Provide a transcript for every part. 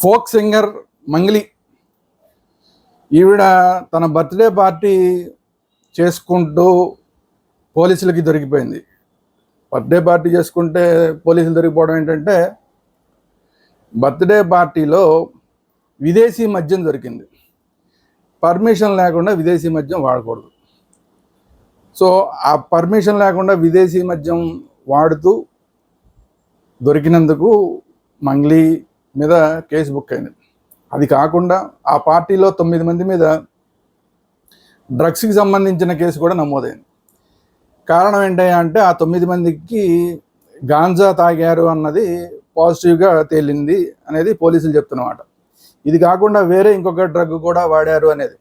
Folk singer Mangli ఈవిడ తన birthday party చేసుకుంటూ పోలీసులకి దొరికిపోయింది. బర్త్డే పార్టీ చేసుకుంటే పోలీసులు దొరికిపోవడం ఏంటంటే, బర్త్డే పార్టీలో విదేశీ మద్యం దొరికింది. పర్మిషన్ లేకుండా విదేశీ మద్యం వాడకూడదు. సో ఆ పర్మిషన్ లేకుండా విదేశీ మద్యం వాడుతూ దొరికినందుకు మంగ్లీ మీద కేసు బుక్ అయింది. అది కాకుండా ఆ పార్టీలో 9 మంది మీద డ్రగ్స్కి సంబంధించిన కేసు కూడా నమోదైంది. కారణం ఏంటంటే ఆ 9 మందికి గాంజా తాగారు అన్నది పాజిటివ్గా తేలింది అనేది పోలీసులు చెప్తున్నమాట. ఇది కాకుండా వేరే ఇంకొక డ్రగ్ కూడా వాడారు అనేది.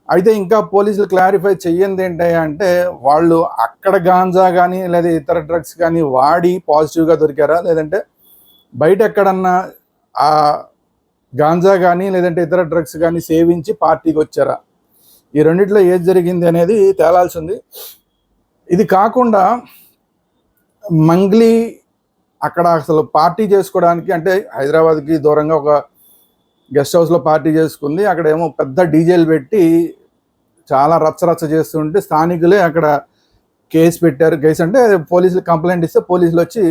అయితే ఇంకా పోలీసులు క్లారిఫై చెయ్యింది ఏంటంటే, వాళ్ళు అక్కడ గాంజా కానీ లేదా ఇతర డ్రగ్స్ కానీ వాడి పాజిటివ్గా దొరికారా, లేదంటే బయట ఎక్కడన్నా ఆ గాంజా కానీ లేదంటే ఇతర డ్రగ్స్ కానీ సేవించి పార్టీకి వచ్చారా, ఈ రెండిట్లో ఏది జరిగింది అనేది తేలాల్సి ఉంది. ఇది కాకుండా మంగ్లీ అక్కడ అసలు పార్టీ చేసుకోవడానికి, అంటే హైదరాబాద్కి దూరంగా ఒక గెస్ట్ హౌస్లో పార్టీ చేసుకుంది. అక్కడ ఏమో పెద్ద డీజేలు పెట్టి చాలా రచ్చరచ్చ చేస్తుంటే స్థానికులే అక్కడ కేసు పెట్టారు. కేసు అంటే పోలీసులు కంప్లైంట్ ఇస్తే పోలీసులు వచ్చి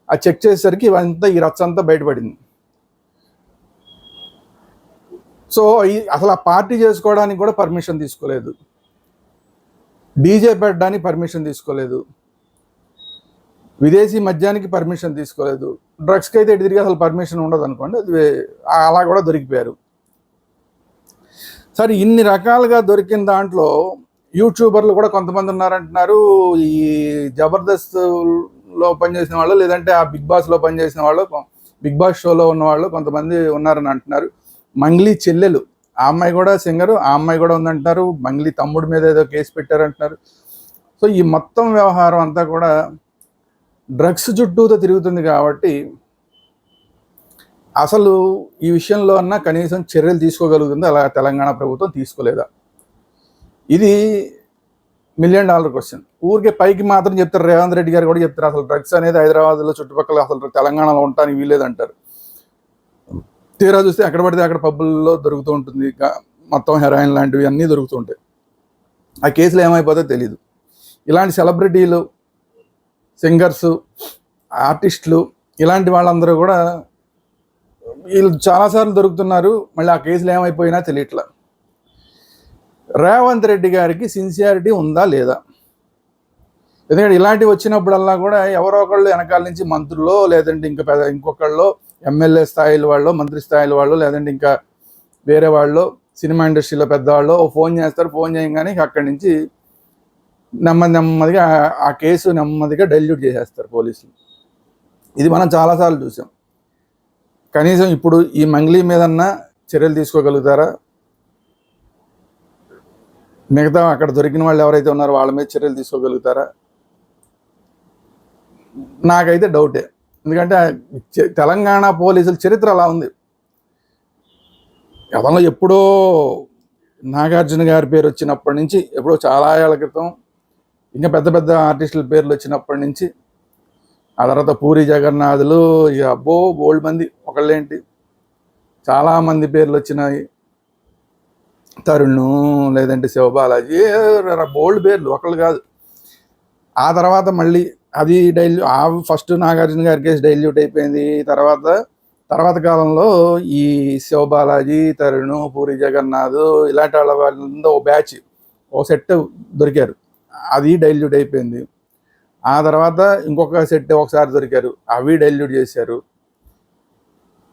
ఆ చెక్ చేసేసరికి ఇవంతా ఈ రచ్చ అంతా బయటపడింది. సో అసలు ఆ పార్టీ చేసుకోవడానికి కూడా పర్మిషన్ తీసుకోలేదు, డీజే పెట్టడానికి పర్మిషన్ తీసుకోలేదు, విదేశీ మద్యానికి పర్మిషన్ తీసుకోలేదు, డ్రగ్స్కి అయితే తిరిగి అసలు పర్మిషన్ ఉండదు అనుకోండి, అది అలా కూడా దొరికిపోయారు. సరే, ఇన్ని రకాలుగా దొరికిన దాంట్లో యూట్యూబర్లు కూడా కొంతమంది ఉన్నారంటున్నారు. ఈ జబర్దస్త్లో పనిచేసిన వాళ్ళు, లేదంటే ఆ బిగ్ బాస్లో పనిచేసిన వాళ్ళు, బిగ్ బాస్ షోలో ఉన్న వాళ్ళు కొంతమంది ఉన్నారని అంటున్నారు. మంగ్లీ చెల్లెలు, ఆ అమ్మాయి కూడా సింగరు, ఆ అమ్మాయి కూడా ఉందంటున్నారు. మంగ్లీ తమ్ముడి మీద ఏదో కేసు పెట్టారంటున్నారు. సో ఈ మొత్తం వ్యవహారం అంతా కూడా డ్రగ్స్ చుట్టూతో తిరుగుతుంది. కాబట్టి అసలు ఈ విషయంలో అన్నా కనీసం చర్యలు తీసుకోగలుగుతుంది, అలా తెలంగాణ ప్రభుత్వం తీసుకోలేదా? ఇది $1 మిలియన్ క్వశ్చన్. ఊరికే పైకి మాత్రం చెప్తారు, రేవంత్ రెడ్డి గారు కూడా చెప్తారు అసలు డ్రగ్స్ అనేది హైదరాబాద్లో చుట్టుపక్కల అసలు తెలంగాణలో ఉండటానికి వీలేదంటారు. తీరా చూస్తే ఎక్కడ పడితే అక్కడ పబ్బుల్లో దొరుకుతూ ఉంటుంది, మొత్తం హెరాయిన్ లాంటివి అన్నీ దొరుకుతూ ఉంటాయి. ఆ కేసులు ఏమైపోతుందో తెలీదు. ఇలాంటి సెలబ్రిటీలు, సింగర్సు, ఆర్టిస్టులు, ఇలాంటి వాళ్ళందరూ కూడా వీళ్ళు చాలాసార్లు దొరుకుతున్నారు. మళ్ళీ ఆ కేసులు ఏమైపోయినా తెలియట్లా. రేవంత్ రెడ్డి గారికి సిన్సియారిటీ ఉందా లేదా? ఎందుకంటే ఇలాంటివి వచ్చినప్పుడల్లా కూడా ఎవరో ఒకళ్ళు వెనకాల నుంచి మంత్రులు, లేదంటే ఇంకా ఇంకొకళ్ళు ఎమ్మెల్యే స్థాయిల వాళ్ళు, మంత్రి స్థాయిల వాళ్ళు, లేదంటే ఇంకా వేరే వాళ్ళు సినిమా ఇండస్ట్రీలో పెద్దవాళ్ళు ఫోన్ చేస్తారు. ఫోన్ చేయగానే అక్కడి నుంచి నెమ్మదిగా ఆ కేసు నెమ్మదిగా డైల్యూట్ చేసేస్తారు పోలీసులు. ఇది మనం చాలాసార్లు చూసాం. కనీసం ఇప్పుడు ఈ మంగ్లీ మీదన్నా చర్యలు తీసుకోగలుగుతారా? మిగతా అక్కడ దొరికిన వాళ్ళు ఎవరైతే ఉన్నారో వాళ్ళ మీద చర్యలు తీసుకోగలుగుతారా? నాకైతే డౌటే. ఎందుకంటే తెలంగాణ పోలీసుల చరిత్ర అలా ఉంది. గతంలో ఎప్పుడో నాగార్జున గారి పేరు వచ్చినప్పటి నుంచి, ఎప్పుడో చాలా ఏళ్ల క్రితం ఇంకా పెద్ద పెద్ద ఆర్టిస్టుల పేర్లు వచ్చినప్పటి నుంచి, ఆ తర్వాత పూరి జగన్నాథులు, ఇక అబ్బో బోల్డ్ మంది, ఒకళ్ళేంటి చాలామంది పేర్లు వచ్చినాయి. తరుణ్, లేదంటే శివబాలాజీ, బోల్డ్ పేర్లు, ఒకళ్ళు కాదు. ఆ తర్వాత మళ్ళీ అది ఫస్ట్ నాగార్జున గారి కేసు డైల్యూట్ అయిపోయింది. తర్వాత కాలంలో ఈ శివబాలాజీ, తరుణ్, పూరి జగన్నాథ్, ఇలాంటి వాళ్ళ ఓ బ్యాచ్, ఓ సెట్ దొరికారు, అది డైల్యూట్ అయిపోయింది. ఆ తర్వాత ఇంకొక సెట్ ఒకసారి దొరికారు, అవి డైల్యూట్ చేశారు.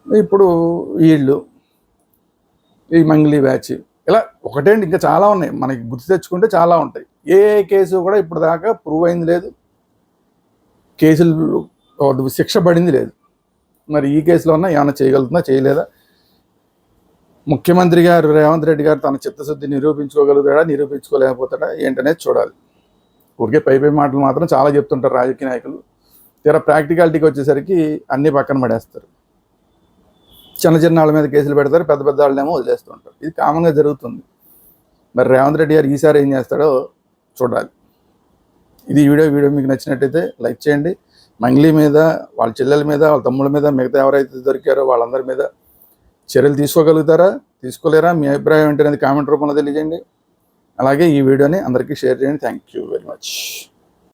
ఇప్పుడు వీళ్ళు ఈ మంగ్లీ బ్యాచ్, ఇలా ఒకటేంటి ఇంకా చాలా ఉన్నాయి, మనకి గుర్తు తెచ్చుకుంటే చాలా ఉంటాయి. ఏ కేసు కూడా ఇప్పుడు దాకా ప్రూవ్ అయింది లేదు, కేసులు శిక్ష పడింది లేదు. మరి ఈ కేసులో ఉన్నా ఏమైనా చేయగలుగుతుందా, చేయలేదా? ముఖ్యమంత్రి గారు రేవంత్ రెడ్డి గారు తన చిత్తశుద్ధి నిరూపించుకోగలుగుతాడా, నిరూపించుకోలేకపోతాడా ఏంటనేది చూడాలి. ఊరికే పై మాటలు మాత్రం చాలా చెప్తుంటారు రాజకీయ నాయకులు. తీరా ప్రాక్టికాలిటీకి వచ్చేసరికి అన్నీ పక్కన పడేస్తారు. చిన్న చిన్న వాళ్ళ మీద కేసులు పెడతారు, పెద్ద పెద్ద వాళ్ళేమో వదిలేస్తుంటారు. ఇది కామన్గా జరుగుతుంది. మరి రేవంత్ రెడ్డి గారు ఈసారి ఏం చేస్తాడో చూడాలి. ఇది వీడియో మీకు నచ్చినట్టయితే లైక్ చేయండి, మంగ్లీ మీద, వాళ్ళ చెల్లెల మీద, వాళ్ళ తమ్ముళ్ళ మీద, మిగతా ఎవరైతే దొరికారో వాళ్ళందరి మీద చర్యలు తీసుకోగలుగుతారా, తీసుకోలేరా? మీ అభిప్రాయం ఏంటనేది కామెంట్ రూపంలో తెలియజేయండి. అలాగే ఈ వీడియోని అందరికీ షేర్ చేయండి. Thank you very much.